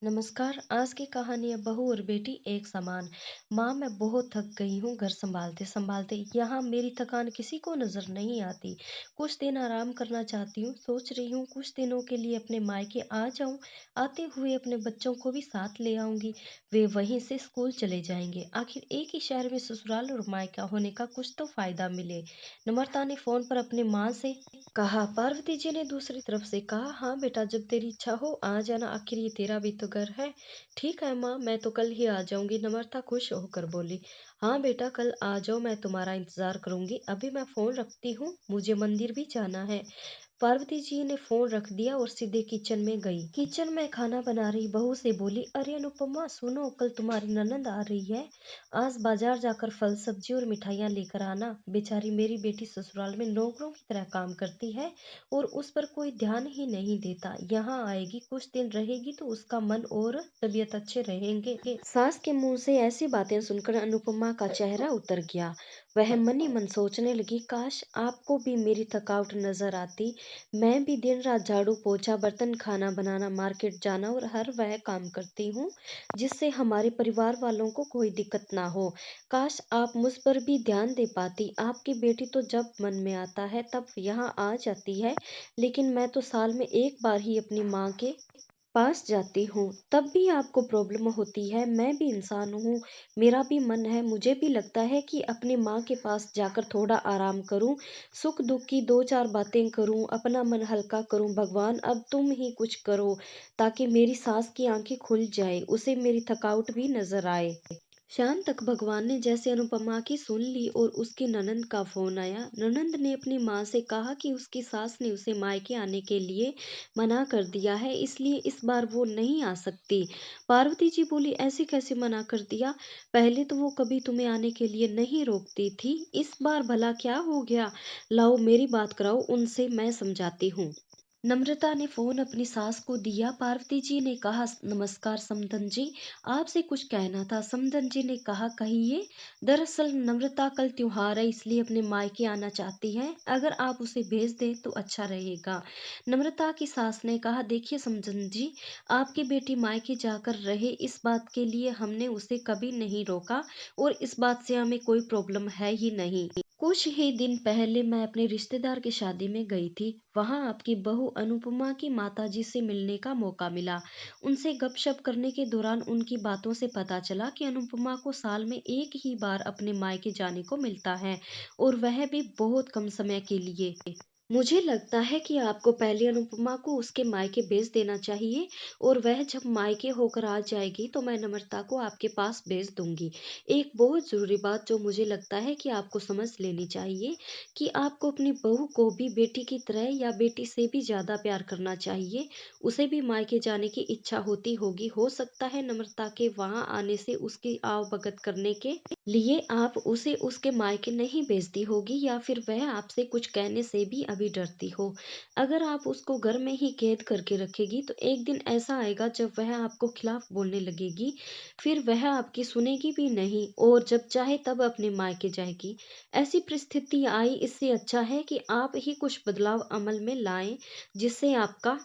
नमस्कार। आज की कहानी है बहू और बेटी एक समान। माँ, मैं बहुत थक गई हूँ घर संभालते संभालते। यहाँ मेरी थकान किसी को नजर नहीं आती। कुछ दिन आराम करना चाहती हूँ। सोच रही हूँ कुछ दिनों के लिए अपने मायके आ जाऊं। आते हुए अपने बच्चों को भी साथ ले आऊंगी। वे वहीं से स्कूल चले जाएंगे। आखिर एक ही शहर में ससुराल और मायका होने का कुछ तो फायदा मिले। नम्रता ने फोन पर अपनी माँ से कहा। पार्वती जी ने दूसरी तरफ से कहा, हाँ बेटा, जब तेरी इच्छा हो आ जाना। आखिर ये तेरा भी तो घर है। ठीक है माँ, मैं तो कल ही आ जाऊंगी। नम्रता खुश होकर बोली। हाँ बेटा, कल आ जाओ, मैं तुम्हारा इंतजार करूंगी। अभी मैं फोन रखती हूँ, मुझे मंदिर भी जाना है। पार्वती जी ने फोन रख दिया और सीधे किचन में गई। किचन में खाना बना रही बहू से बोली, अरे अनुपमा, सुनो, कल तुम्हारी ननद आ रही है। आज बाजार जाकर फल सब्जी और मिठाइयाँ लेकर आना। बेचारी मेरी बेटी ससुराल में नौकरों की तरह काम करती है और उस पर कोई ध्यान ही नहीं देता। यहाँ आएगी, कुछ दिन रहेगी तो उसका मन और तबीयत अच्छे रहेंगे। सास के मुंह से ऐसी बातें सुनकर अनुपमा का चेहरा उतर गया। वह मन ही मन सोचने लगी, काश आपको भी मेरी थकावट नजर आती। मैं भी दिन रात झाड़ू पोछा बर्तन खाना बनाना मार्केट जाना और हर वह काम करती हूँ जिससे हमारे परिवार वालों को कोई दिक्कत ना हो। काश आप मुझ पर भी ध्यान दे पाती। आपकी बेटी तो जब मन में आता है तब यहाँ आ जाती है, लेकिन मैं तो साल में एक बार ही अपनी माँ के पास जाती हूँ, तब भी आपको प्रॉब्लम होती है। मैं भी इंसान हूँ, मेरा भी मन है। मुझे भी लगता है कि अपनी माँ के पास जाकर थोड़ा आराम करूँ, सुख दुख की दो चार बातें करूँ, अपना मन हल्का करूँ। भगवान, अब तुम ही कुछ करो ताकि मेरी सास की आंखें खुल जाए, उसे मेरी थकावट भी नजर आए। शाम तक भगवान ने जैसे अनुपमा की सुन ली और उसकी ननंद का फोन आया। ननंद ने अपनी माँ से कहा कि उसकी सास ने उसे मायके आने के लिए मना कर दिया है, इसलिए इस बार वो नहीं आ सकती। पार्वती जी बोली, ऐसे कैसे मना कर दिया? पहले तो वो कभी तुम्हें आने के लिए नहीं रोकती थी, इस बार भला क्या हो गया? लाओ मेरी बात कराओ उनसे, मैं समझाती हूँ। नम्रता ने फोन अपनी सास को दिया। पार्वती जी ने कहा, नमस्कार समधन जी, आपसे कुछ कहना था। समधन जी ने कहा, कहिए। दरअसल नम्रता कल त्योहार है, इसलिए अपने मायके आना चाहती है। अगर आप उसे भेज दें तो अच्छा रहेगा। नम्रता की सास ने कहा, देखिए समधन जी, आपकी बेटी मायके जाकर रहे, इस बात के लिए हमने उसे कभी नहीं रोका और इस बात से हमें कोई प्रॉब्लम है ही नहीं। कुछ ही दिन पहले मैं अपने रिश्तेदार की शादी में गई थी। वहां आपकी बहू अनुपमा की माताजी से मिलने का मौका मिला। उनसे गपशप करने के दौरान उनकी बातों से पता चला कि अनुपमा को साल में एक ही बार अपने मायके जाने को मिलता है और वह भी बहुत कम समय के लिए। मुझे लगता है कि आपको पहले अनुपमा को उसके मायके भेज देना चाहिए और वह जब मायके होकर आ जाएगी तो मैं नम्रता को आपके पास भेज दूंगी। एक बहुत जरूरी बात जो मुझे लगता है कि आपको समझ लेनी चाहिए कि आपको अपनी बहू को भी बेटी की तरह या बेटी से भी ज्यादा प्यार करना चाहिए। उसे भी मायके जाने की इच्छा होती होगी। हो सकता है नम्रता के वहां आने से उसकी आवभगत करने के लिए आप उसे उसके मायके नहीं भेजती होगी, या फिर वह आपसे कुछ कहने से भी अभी डरती हो। अगर आप उसको घर में ही कैद करके रखेगी तो एक दिन ऐसा आएगा जब वह आपको खिलाफ बोलने लगेगी। फिर वह आपकी सुनेगी भी नहीं और जब चाहे तब अपने मायके जाएगी। ऐसी परिस्थिति आई, इससे अच्छा है कि आप ही कुछ बदलाव अमल में लाएं जिससे आपका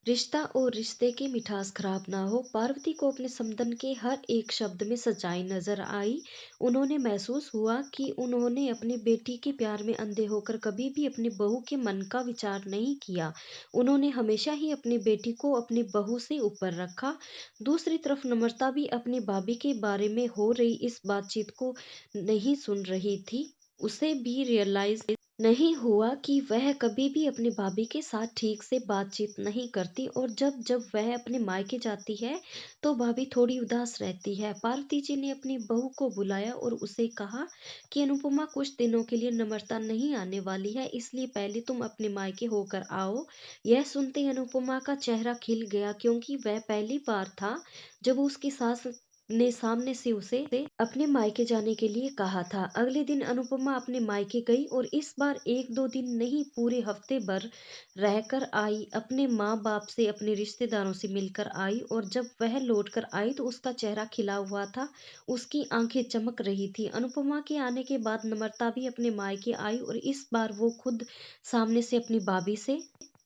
रिश्ता और रिश्ते की मिठास खराब ना हो। पार्वती को अपने समधन के हर एक शब्द में सच्चाई नजर आई। उन्होंने महसूस हुआ कि उन्होंने अपनी बेटी के प्यार में अंधे होकर कभी भी अपनी बहू के मन का विचार नहीं किया। उन्होंने हमेशा ही अपनी बेटी को अपनी बहू से ऊपर रखा। दूसरी तरफ नम्रता भी अपनी भाभी के बारे में हो रही इस बातचीत को नहीं सुन रही थी। उसे भी रियलाइज नहीं हुआ कि वह कभी भी अपनी भाभी के साथ ठीक से बातचीत नहीं करती और जब जब वह अपने मायके जाती है तो भाभी थोड़ी उदास रहती है। पार्वती जी ने अपनी बहू को बुलाया और उसे कहा कि अनुपमा, कुछ दिनों के लिए नम्रता नहीं आने वाली है, इसलिए पहले तुम अपने मायके होकर आओ। यह सुनते ही अनुपमा का चेहरा खिल गया, क्योंकि वह पहली बार था जब उसकी सास ने सामने से उसे अपने मायके जाने के लिए कहा था। अगले दिन अनुपमा अपने मायके गई और इस बार एक दो दिन नहीं, पूरे हफ्ते भर रहकर आई। अपने माँ बाप से, अपने रिश्तेदारों से मिलकर आई और जब वह लौट कर आई तो उसका चेहरा खिला हुआ था, उसकी आंखें चमक रही थी। अनुपमा के आने के बाद नम्रता भी अपने मायके आई और इस बार वो खुद सामने से अपनी भाभी से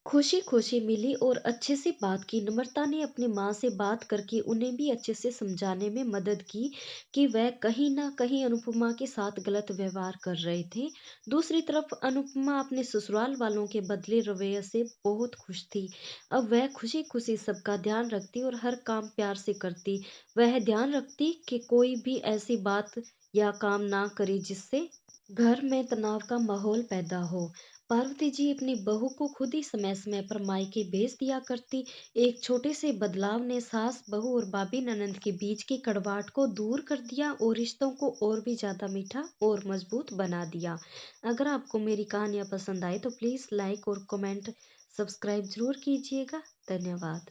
खुशी-खुशी मिली और अच्छे से बात की। नम्रता ने अपनी माँ से बात करके उन्हें भी अच्छे से समझाने में मदद की कि वह कहीं न कहीं अनुपमा के साथ गलत व्यवहार कर रहे थे। दूसरी तरफ अनुपमा अपने ससुराल वालों के बदले रवैये से बहुत खुश थी। अब वह खुशी-खुशी सबका ध्यान रखती और हर काम प्यार से करती। वह ध्यान रखती कि कोई भी ऐसी बात या काम ना करे जिससे घर में तनाव का माहौल पैदा हो। पार्वती जी अपनी बहू को खुद ही समय-समय पर मायके भेज दिया करती। एक छोटे से बदलाव ने सास, बहू और भाभी ननंद के बीच की कड़वाहट को दूर कर दिया और रिश्तों को और भी ज़्यादा मीठा और मजबूत बना दिया। अगर आपको मेरी कहानियाँ पसंद आए तो प्लीज़ लाइक और कमेंट, सब्सक्राइब ज़रूर कीजिएगा। धन्यवाद।